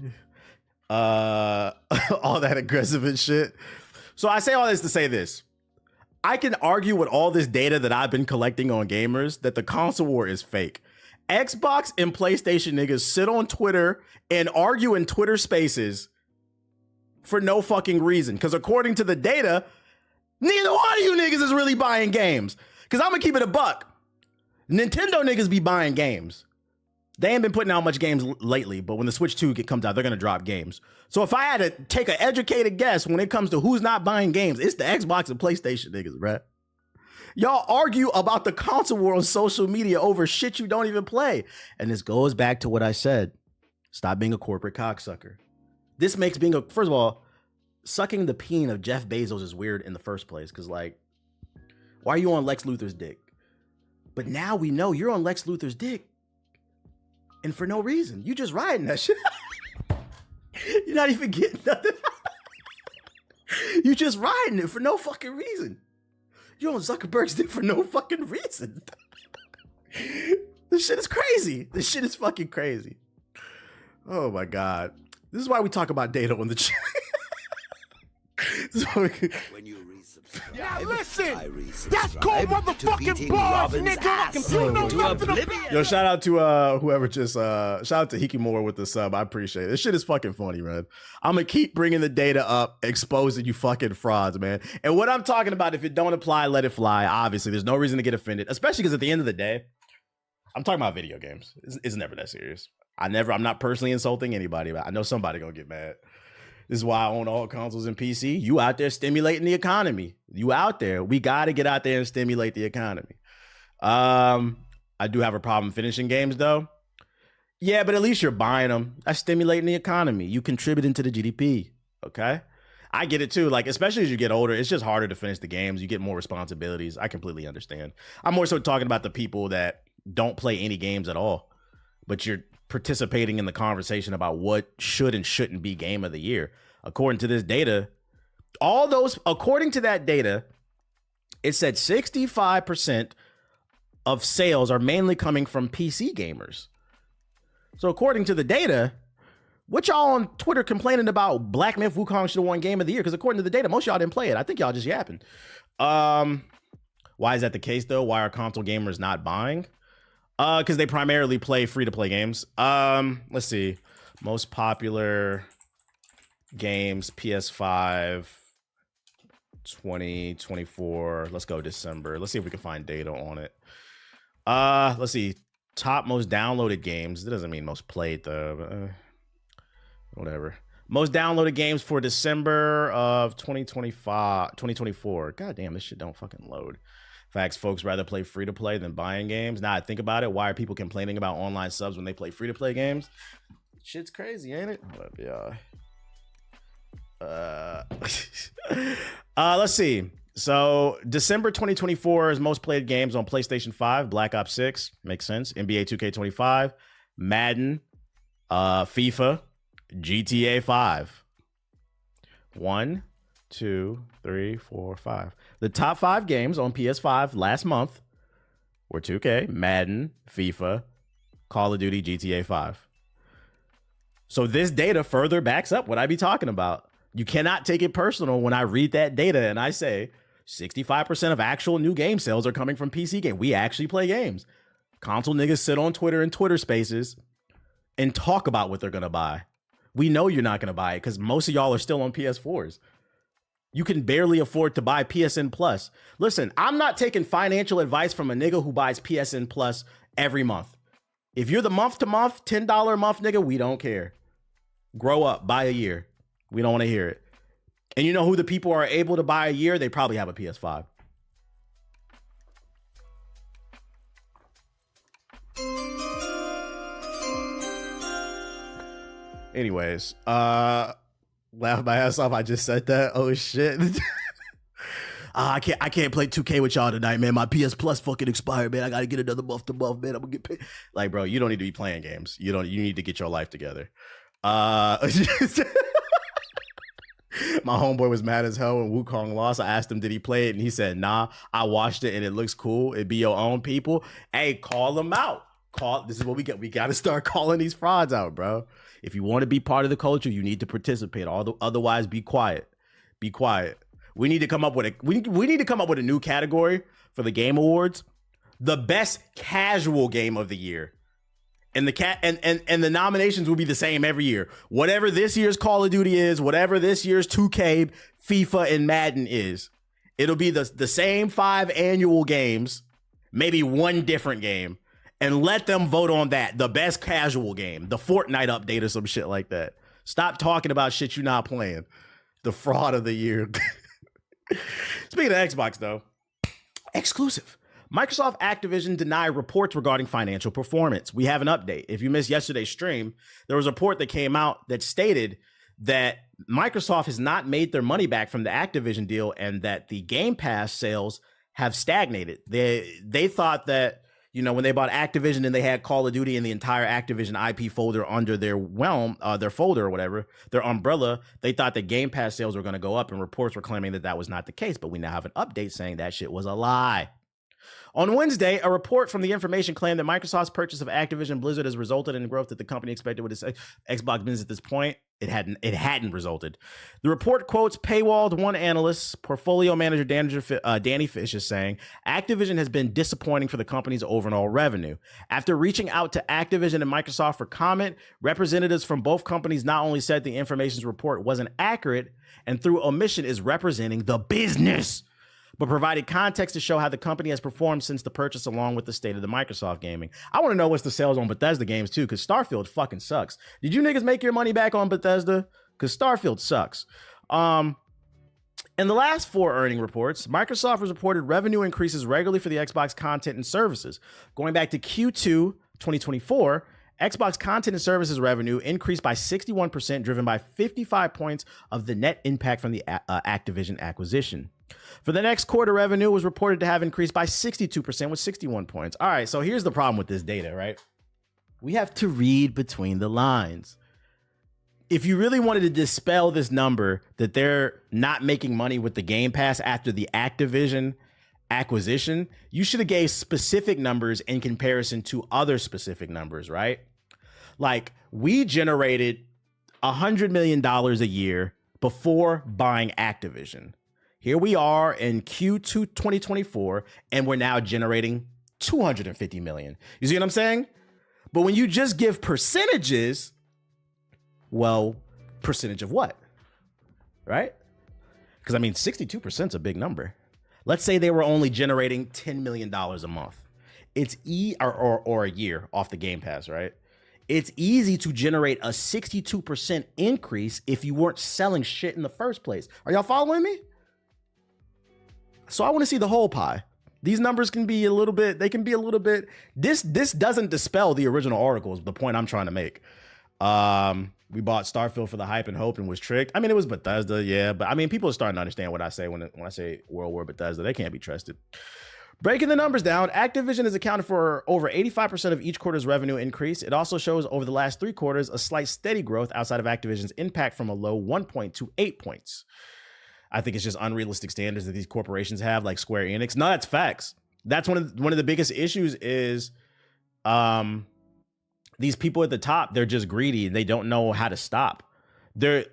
All that aggressive and shit. So I say all this to say this. I can argue with all this data that I've been collecting on gamers that the console war is fake. Xbox and PlayStation niggas sit on Twitter and argue in Twitter spaces for no fucking reason. Because according to the data, neither one of you niggas is really buying games. Because I'm going to keep it a buck. Nintendo niggas be buying games. They ain't been putting out much games lately, but when the Switch 2 comes out, they're going to drop games. So if I had to take an educated guess when it comes to who's not buying games, it's the Xbox and PlayStation niggas, bruh. Y'all argue about the console war on social media over shit you don't even play. And this goes back to what I said. Stop being a corporate cocksucker. This makes being first of all, sucking the peen of Jeff Bezos is weird in the first place. Because, like, why are you on Lex Luthor's dick? But now we know you're on Lex Luthor's dick. And for no reason. You just riding that shit. You're not even getting nothing. You just riding it for no fucking reason. You're on Zuckerberg's dick for no fucking reason. This shit is crazy. This shit is fucking crazy. Oh my God. This is why we talk about data on the channel. When you resubscribe, Now listen, I resubscribe that's called to motherfucking beating bars, Robin's nigga. ass You know to nothing oblivion. Yo, shout out to whoever just shout out to Hikimura with the sub. I appreciate it. This shit is fucking funny, man. I'm gonna keep bringing the data up, exposing you fucking frauds, man. And what I'm talking about, if it don't apply, let it fly. Obviously, there's no reason to get offended, especially because at the end of the day, I'm talking about video games. It's never that serious. I'm not personally insulting anybody, but I know somebody gonna get mad. This is why I own all consoles and PC. You out there stimulating the economy. You out there. We got to get out there and stimulate the economy. I do have a problem finishing games, though. Yeah, but at least you're buying them. That's stimulating the economy. You contributing to the GDP, okay? I get it, too. Like, especially as you get older, it's just harder to finish the games. You get more responsibilities. I completely understand. I'm more so talking about the people that don't play any games at all, but you're participating in the conversation about what should and shouldn't be game of the year. According to this data, according to that data, it said 65% of sales are mainly coming from PC gamers. So according to the data, what y'all on Twitter complaining about Black Myth Wukong should have won game of the year? Because according to the data, most of y'all didn't play it. I think y'all just yapping. Why is that the case though? Why are console gamers not buying? Because they primarily play free-to-play games. Let's see. Most popular games, PS5, 2024. Let's go December. Let's see if we can find data on it. Let's see. Top most downloaded games. That doesn't mean most played, though. But, whatever. Most downloaded games for December of 2024. God damn, this shit don't fucking load. Facts, folks rather play free-to-play than buying games. Now I think about it, why are people complaining about online subs when they play free-to-play games? Shit's crazy, ain't it? Let's see. So December 2024's most played games on PlayStation 5, Black Ops 6, makes sense. NBA 2K25, Madden, FIFA, GTA 5. 1, 2, 3, 4, 5. The top 5 games on PS5 last month were 2K, Madden, FIFA, Call of Duty, GTA 5. So this data further backs up what I be talking about. You cannot take it personal when I read that data and I say 65% of actual new game sales are coming from PC games. We actually play games. Console niggas sit on Twitter and Twitter spaces and talk about what they're going to buy. We know you're not going to buy it because most of y'all are still on PS4s. You can barely afford to buy PSN Plus. Listen, I'm not taking financial advice from a nigga who buys PSN Plus every month. If you're the month-to-month, $10 a month nigga, we don't care. Grow up, buy a year. We don't want to hear it. And you know who the people are able to buy a year? They probably have a PS5. Anyways, laugh my ass off. I just said that. Oh shit. I can't play 2K with y'all tonight, man. My PS Plus fucking expired, man. I gotta get another month to month, man. I'm gonna get paid. Like, bro, you don't need to be playing games. You need to get your life together. My homeboy was mad as hell when Wukong lost. I asked him, did he play it? And he said, nah, I watched it and it looks cool. It be your own people. Hey, call them out. This is what we get. We got to start calling these frauds out, bro. If you want to be part of the culture, you need to participate. Otherwise, be quiet. Be quiet. We need to come up with we need to come up with a new category for the Game Awards. The best casual game of the year. And the nominations will be the same every year. Whatever this year's Call of Duty is, whatever this year's 2K, FIFA, and Madden is, it'll be the same 5 annual games, maybe one different game. and let them vote on that. The best casual game, the Fortnite update or some shit like that. Stop talking about shit you're not playing. The fraud of the year. Speaking of Xbox, though, exclusive. Microsoft Activision denied reports regarding financial performance. We have an update. If you missed yesterday's stream, there was a report that came out that stated that Microsoft has not made their money back from the Activision deal and that the Game Pass sales have stagnated. They thought that, you know, when they bought Activision and they had Call of Duty and the entire Activision IP folder under their their folder or whatever, their umbrella, they thought that Game Pass sales were going to go up, and reports were claiming that that was not the case. But we now have an update saying that shit was a lie. On Wednesday, a report from The Information claimed that Microsoft's purchase of Activision Blizzard has resulted in growth that the company expected with its Xbox business at this point. It hadn't resulted. The report quotes paywalled one analyst, portfolio manager Danny Fish, is saying Activision has been disappointing for the company's overall revenue. After reaching out to Activision and Microsoft for comment, representatives from both companies not only said the Information's report wasn't accurate and through omission is representing the business, but provided context to show how the company has performed since the purchase along with the state of the Microsoft gaming. I want to know what's the sales on Bethesda games too, because Starfield fucking sucks. Did you niggas make your money back on Bethesda? Because Starfield sucks. In the last 4 earning reports, Microsoft has reported revenue increases regularly for the Xbox content and services. Going back to Q2 2024, Xbox content and services revenue increased by 61%, driven by 55 points of the net impact from the Activision acquisition. For the next quarter, revenue was reported to have increased by 62% with 61 points. All right, so here's the problem with this data, right? We have to read between the lines. If you really wanted to dispel this number that they're not making money with the Game Pass after the Activision acquisition, you should have gave specific numbers in comparison to other specific numbers, right? Like, we generated $100 million a year before buying Activision. Here we are in Q2 2024, and we're now generating $250 million. You see what I'm saying? But when you just give percentages, well, percentage of what? Right? Because I mean, 62% is a big number. Let's say they were only generating $10 million a month. It's or a year off the Game Pass, right? It's easy to generate a 62% increase if you weren't selling shit in the first place. Are y'all following me? So I want to see the whole pie. These numbers can be a little bit, this doesn't dispel the original articles, the point I'm trying to make. We bought Starfield for the hype and hope and was tricked. I mean, it was Bethesda, yeah, but I mean, people are starting to understand what I say when I say World War Bethesda. They can't be trusted. Breaking the numbers down, Activision has accounted for over 85% of each quarter's revenue increase. It also shows over the last 3 quarters a slight steady growth outside of Activision's impact from a low 1 point to 8 points. I think it's just unrealistic standards that these corporations have, like Square Enix. No, that's facts. That's one of the biggest issues is these people at the top, they're just greedy. They don't know how to stop.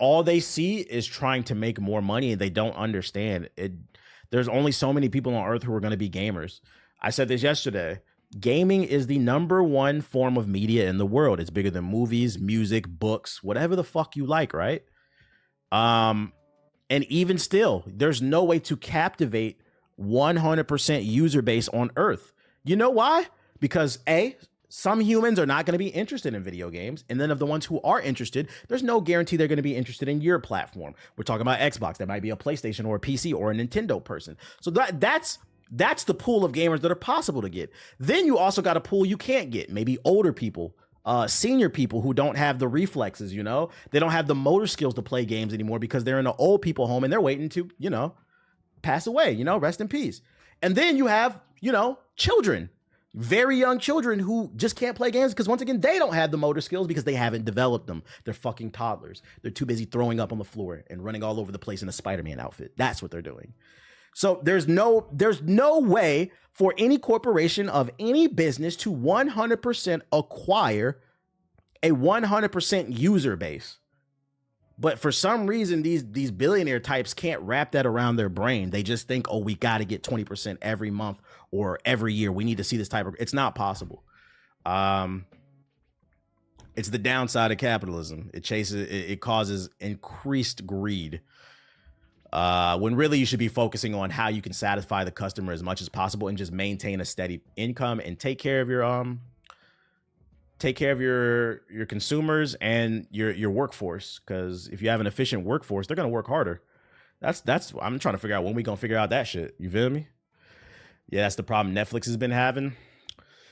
All they see is trying to make more money, and they don't understand it. There's only so many people on earth who are going to be gamers. I said this yesterday. Gaming is the #1 form of media in the world. It's bigger than movies, music, books, whatever the fuck you like, right? And even still, there's no way to captivate 100% user base on Earth. You know why? Because A, some humans are not going to be interested in video games. And then of the ones who are interested, there's no guarantee they're going to be interested in your platform. We're talking about Xbox. That might be a PlayStation or a PC or a Nintendo person. So that's the pool of gamers that are possible to get. Then you also got a pool you can't get. Maybe older people. Senior people who don't have the reflexes, you know, they don't have the motor skills to play games anymore because they're in an old people home and they're waiting to, you know, pass away, you know, rest in peace. And then you have, you know, children, very young children who just can't play games because once again, they don't have the motor skills because they haven't developed them. They're fucking toddlers. They're too busy throwing up on the floor and running all over the place in a Spider-Man outfit. That's what they're doing. So there's no way for any corporation of any business to 100% acquire a 100% user base. But for some reason, these billionaire types can't wrap that around their brain. They just think, oh, we got to get 20% every month or every year. We need to see this type of, it's not possible. It's the downside of capitalism. It causes increased greed. When really you should be focusing on how you can satisfy the customer as much as possible and just maintain a steady income and take care of your take care of your consumers and your workforce. Because if you have an efficient workforce, they're gonna work harder. That's I'm trying to figure out when we gonna figure out that shit. You feel me? Yeah, that's the problem Netflix has been having.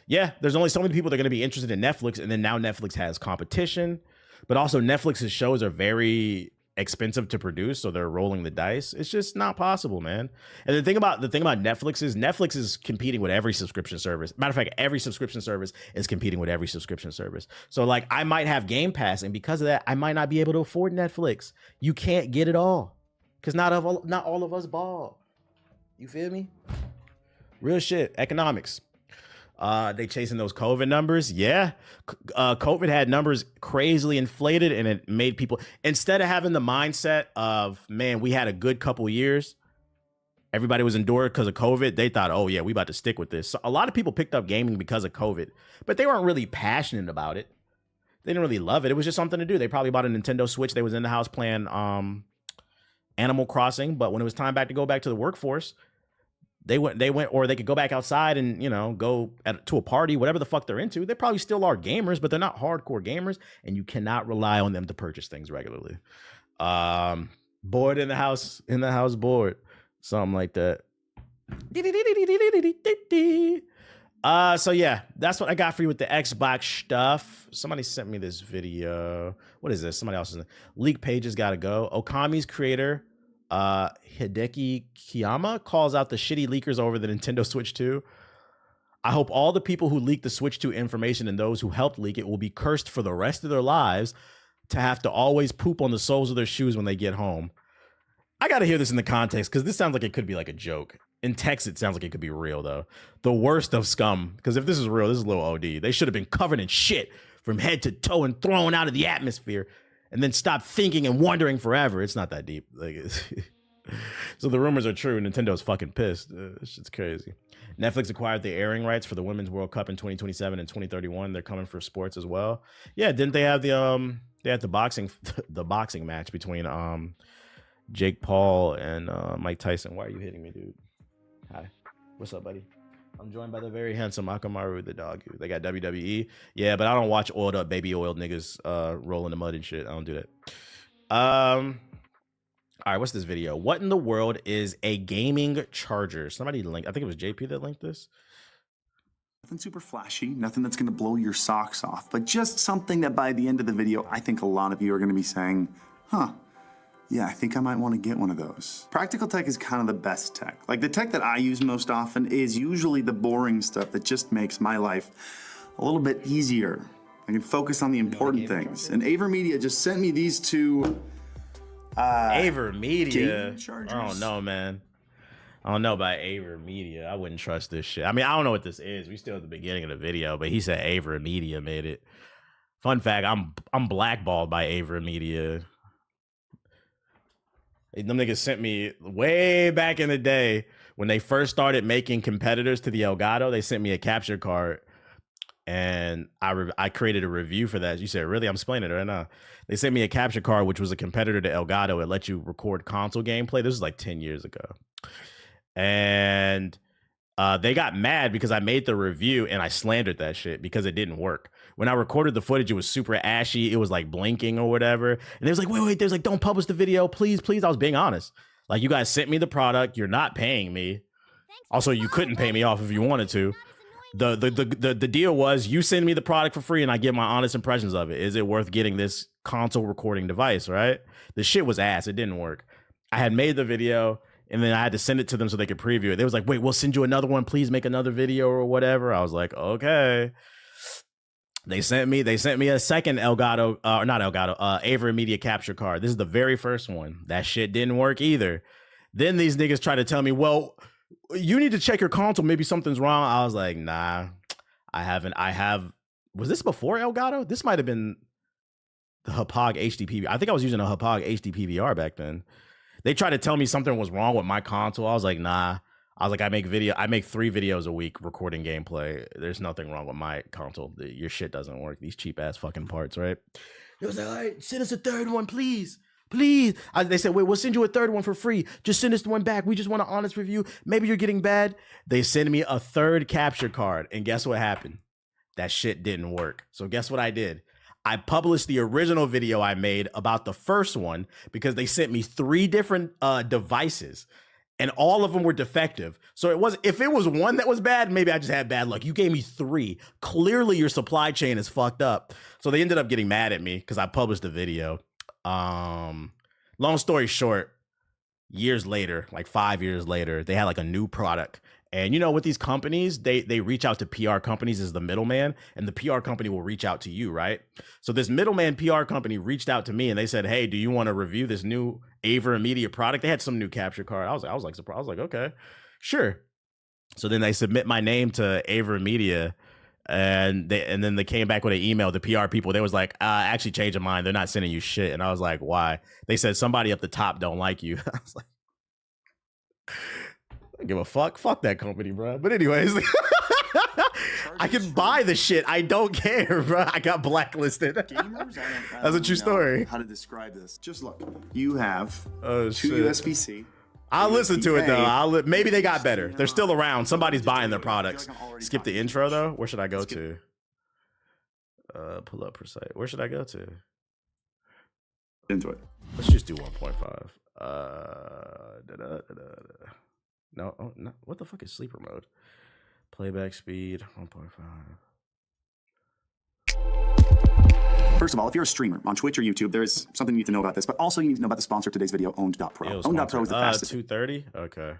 Yeah, there's only so many people that are going to be interested in Netflix, and then now Netflix has competition, but also Netflix's shows are very expensive to produce, so they're rolling the dice. It's just not possible, man. And the thing about Netflix is competing with every subscription service. Matter of fact, every subscription service is competing with every subscription service. So like, I might have Game Pass, and because of that, I might not be able to afford Netflix. You can't get it all because not all of us ball. You feel me? Real shit. Economics. They chasing those COVID numbers. Yeah. COVID had numbers crazily inflated, and it made people, instead of having the mindset of, man, we had a good couple years, everybody was endured because of COVID, they thought, oh yeah, we about to stick with this. So a lot of people picked up gaming because of COVID, but they weren't really passionate about it. They didn't really love it. It was just something to do. They probably bought a Nintendo Switch. They was in the house playing Animal Crossing, but when it was time to go back to the workforce, they went, or they could go back outside and, you know, go to a party, whatever the fuck they're into. They probably still are gamers, but they're not hardcore gamers, and you cannot rely on them to purchase things regularly. Bored in the house bored, something like that. So yeah, that's what I got for you with the Xbox stuff. Somebody sent me this video. What is this? Somebody else's leak pages gotta go. Okami's creator, Hideki Kiyama, calls out the shitty leakers over the Nintendo Switch 2. I hope all the people who leaked the Switch 2 information and those who helped leak it will be cursed for the rest of their lives to have to always poop on the soles of their shoes when they get home. I gotta hear this in the context, because this sounds like it could be like a joke. In text, it sounds like it could be real, though. The worst of scum, because if this is real, this is a little OD. They should have been covered in shit from head to toe and thrown out of the atmosphere, and then stop thinking and wondering forever. It's not that deep. Like, so the rumors are true. Nintendo's fucking pissed. This shit's crazy. Netflix acquired the airing rights for the Women's World Cup in 2027 and 2031. They're coming for sports as well. Yeah, didn't they have the boxing match between Jake Paul and Mike Tyson? Why are you hitting me, dude? Hi, what's up, buddy? I'm joined by the very handsome Akamaru the dog. They got WWE. Yeah, but I don't watch oiled up, baby oiled niggas roll in the mud and shit. I don't do that. All right, what's this video? What in the world is a gaming charger? Somebody linked, I think it was JP that linked this. Nothing super flashy, nothing that's gonna blow your socks off, but just something that by the end of the video, I think a lot of you are gonna be saying, huh, yeah, I think I might want to get one of those. Practical tech is kind of the best tech. Like, the tech that I use most often is usually the boring stuff that just makes my life a little bit easier. I can focus on the important things. And AverMedia just sent me these two AverMedia. I don't know, man. I don't know about AverMedia. I wouldn't trust this shit. I mean, I don't know what this is. We still at the beginning of the video, but he said AverMedia made it. Fun fact, I'm blackballed by AverMedia. Them niggas sent me way back in the day when they first started making competitors to the Elgato. They sent me a capture card, and I created a review for that. You said, really? I'm explaining it right now. They sent me a capture card, which was a competitor to Elgato. It let you record console gameplay. This was like 10 years ago. And they got mad because I made the review and I slandered that shit because it didn't work. When I recorded the footage, it was super ashy. It was like blinking or whatever. And they was like, wait, there's like, don't publish the video, please. I was being honest. Like, you guys sent me the product. You're not paying me. Also, you couldn't pay me off if you wanted to. The deal was you send me the product for free and I give my honest impressions of it. Is it worth getting this console recording device, right? The shit was ass. It didn't work. I had made the video and then I had to send it to them so they could preview it. They was like, wait, we'll send you another one. Please make another video or whatever. I was like, okay. They sent me a second AverMedia capture card. This is the very first one. That shit didn't work either. Then these niggas try to tell me, well, you need to check your console. Maybe something's wrong. I was like, nah, I haven't. Was this before Elgato? This might have been the Hauppauge HDPVR. I think I was using a Hauppauge HDPVR back then. They tried to tell me something was wrong with my console. I was like, nah. I was like, I make 3 videos a week recording gameplay. There's nothing wrong with my console. Your shit doesn't work. These cheap ass fucking parts, right? It was like, all right, send us a third one, please. Please. They said, wait, we'll send you a third one for free. Just send us the one back. We just want an honest review. Maybe you're getting bad. They send me a third capture card. And guess what happened? That shit didn't work. So guess what I did? I published the original video I made about the first one because they sent me 3 different devices and all of them were defective. So it was, if it was one that was bad, maybe I just had bad luck. You gave me 3. Clearly your supply chain is fucked up. So they ended up getting mad at me because I published the video. Long story short, years later, like 5 years later, they had like a new product. And you know, with these companies, they reach out to PR companies as the middleman, and the PR company will reach out to you, right? So this middleman PR company reached out to me and they said, "Hey, do you want to review this new Avera Media product?" They had some new capture card. I was like surprised. I was like, okay, sure. So then they submit my name to Avera Media, and then they came back with an email. The PR people, they was like, actually change your mind. They're not sending you shit. And I was like, why? They said somebody up the top don't like you. I was like, I give a fuck that company, bro. But anyways, I can buy the shit. I don't care, bro. I got blacklisted. Gamers, That's a true story. How to describe this? Just look. You have 2 shit. USB-C. I'll listen to it though. Maybe they got better. They're still around. Somebody's buying their products. Skip the intro though. Where should I go to? Pull up per site. Where should I go to? Into it. Let's just do 1.5. No, oh, no, what the fuck is sleeper mode? Playback speed 1.5. First of all, if you're a streamer on Twitch or YouTube, there is something you need to know about this, but also you need to know about the sponsor of today's video, Owned.pro. Yeah, Owned.pro is the fastest. 230? Okay.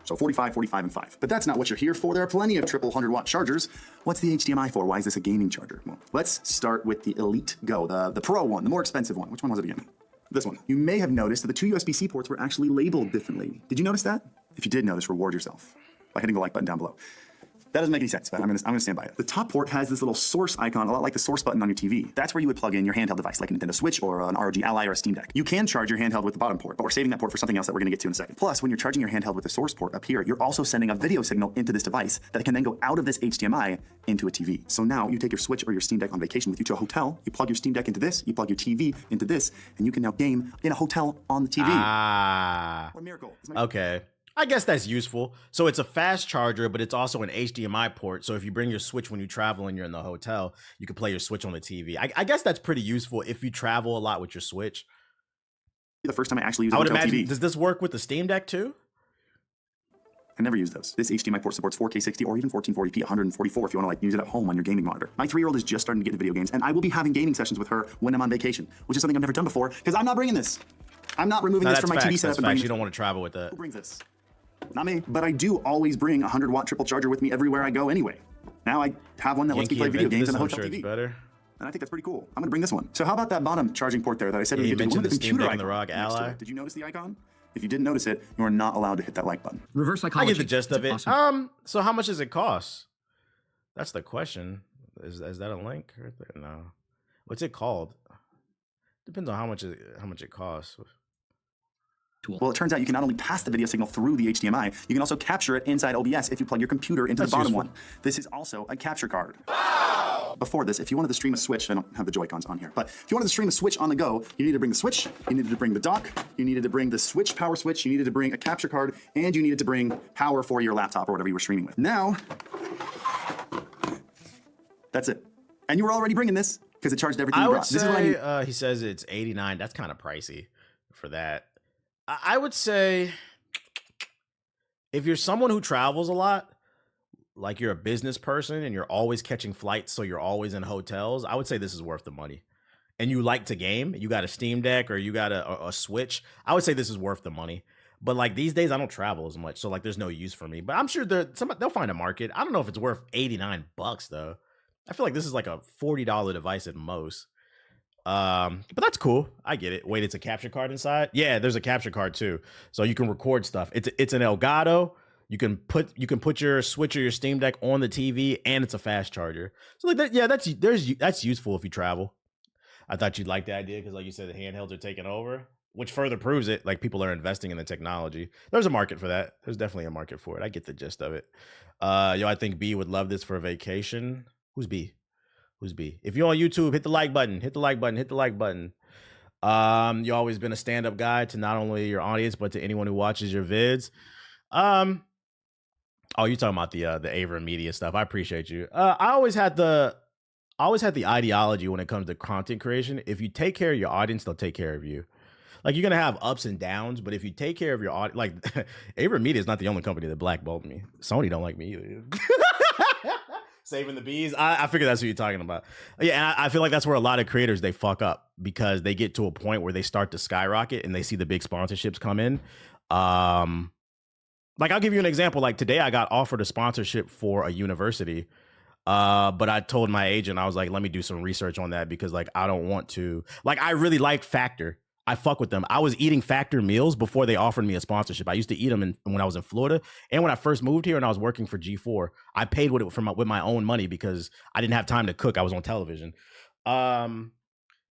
So 45, 45, and 5. But that's not what you're here for. There are plenty of triple 100-watt chargers. What's the HDMI for? Why is this a gaming charger? Well, let's start with the Elite Go, the Pro one, the more expensive one. Which one was it again? This one. You may have noticed that the 2 USB-C ports were actually labeled differently. Did you notice that? If you did notice, reward yourself by hitting the like button down below. That doesn't make any sense, but I'm gonna stand by it. The top port has this little source icon, a lot like the source button on your TV. That's where you would plug in your handheld device, like a Nintendo Switch or an ROG Ally or a Steam Deck. You can charge your handheld with the bottom port, but we're saving that port for something else that we're gonna get to in a second. Plus, when you're charging your handheld with the source port up here, you're also sending a video signal into this device that can then go out of this HDMI into a TV. So now you take your Switch or your Steam Deck on vacation with you to a hotel, you plug your Steam Deck into this, you plug your TV into this, and you can now game in a hotel on the TV. What a miracle. Okay. I guess that's useful. So it's a fast charger, but it's also an HDMI port. So if you bring your Switch when you travel and you're in the hotel, you can play your Switch on the TV. I guess that's pretty useful if you travel a lot with your Switch. The first time I actually used I would hotel imagine, TV. does this work with the Steam Deck too? I never use those. This HDMI port supports 4K 60 or even 1440p 144 if you want to like use it at home on your gaming monitor. My 3-year-old is just starting to get into video games, and I will be having gaming sessions with her when I'm on vacation, which is something I've never done before because I'm not bringing this. I'm not removing this from my TV setup. You don't want to travel with that. Who brings this? Not me, but I do always bring a 100-watt triple charger with me everywhere I go anyway. Now I have one that lets me play video games on the hotel TV. Better. And I think that's pretty cool. I'm gonna bring this one. So how about that bottom charging port there that I said you we could do? mentioned the Steam Deck and the icon ROG next to Ally. it. Did you notice the icon? If you didn't notice it, you are not allowed to hit that like button. Reverse I psychology. get the gist of it. Awesome. So how much does it cost? That's the question. Is that a link? Right there? No. What's it called? Depends on how much it costs. Well, it turns out you can not only pass the video signal through the HDMI, you can also capture it inside OBS if you plug your computer into the bottom one. This is also a capture card. Wow! Before this, if you wanted to stream a Switch, I don't have the Joy-Cons on here, but if you wanted to stream a Switch on the go, you needed to bring the Switch, you needed to bring the dock, you needed to bring the Switch power switch, you needed to bring a capture card, and you needed to bring power for your laptop or whatever you were streaming with. Now, that's it. And you were already bringing this because it charged everything you brought. This is what I mean. He says it's $89. That's kind of pricey for that. I would say if you're someone who travels a lot, like you're a business person and you're always catching flights, so you're always in hotels, I would say this is worth the money. And you like to game, you got a Steam Deck or you got a Switch, I would say this is worth the money. But like these days, I don't travel as much, so like there's no use for me. But I'm sure they'll find a market. I don't know if it's worth $89 though. I feel like this is like a $40 device at most. But that's cool. I get it. Wait, it's a capture card inside? Yeah, there's a capture card too. So you can record stuff. It's an Elgato. You can put your Switch or your Steam Deck on the TV, and it's a fast charger. So like that, yeah, that's useful if you travel. I thought you'd like the idea because, like you said, the handhelds are taking over, which further proves it. Like people are investing in the technology. There's a market for that. There's definitely a market for it. I get the gist of it. I think B would love this for a vacation. Who's B? Who's B? If you're on YouTube, hit the like button. Hit the like button. Hit the like button. You've always been a stand-up guy to not only your audience but to anyone who watches your vids. Oh, you talking about the Avra Media stuff? I appreciate you. I always had the ideology when it comes to content creation. If you take care of your audience, they'll take care of you. Like, you're gonna have ups and downs, but if you take care of your audience, like Avra Media is not the only company that blackballed me. Sony don't like me either. Saving the bees. I figure that's what you're talking about. Yeah, and I feel like that's where a lot of creators, they fuck up because they get to a point where they start to skyrocket and they see the big sponsorships come in. Like, I'll give you an example. Like, today I got offered a sponsorship for a university. But I told my agent, I was like, let me do some research on that because, like, I don't want to. Like, I really like Factor. I fuck with them. I was eating Factor meals before they offered me a sponsorship. I used to eat them when I was in Florida, and when I first moved here and I was working for G4, I paid with my own money because I didn't have time to cook. I was on television. But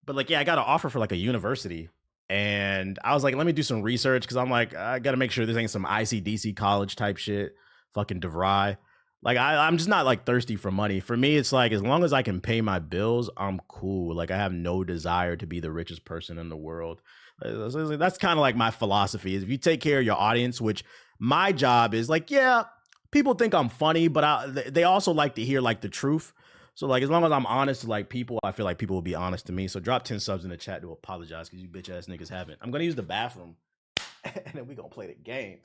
like, yeah, I got an offer for like a university, and I was like, let me do some research because I'm like, I got to make sure this ain't some ICDC college type shit, fucking DeVry. Like, I'm just not like thirsty for money. For me, it's like, as long as I can pay my bills, I'm cool. Like, I have no desire to be the richest person in the world. That's kind of like my philosophy is if you take care of your audience, which my job is like, yeah, people think I'm funny, but they also like to hear like the truth. So like, as long as I'm honest to like people, I feel like people will be honest to me. So drop 10 subs in the chat to apologize because you bitch ass niggas haven't. I'm going to use the bathroom and then we going to play the game.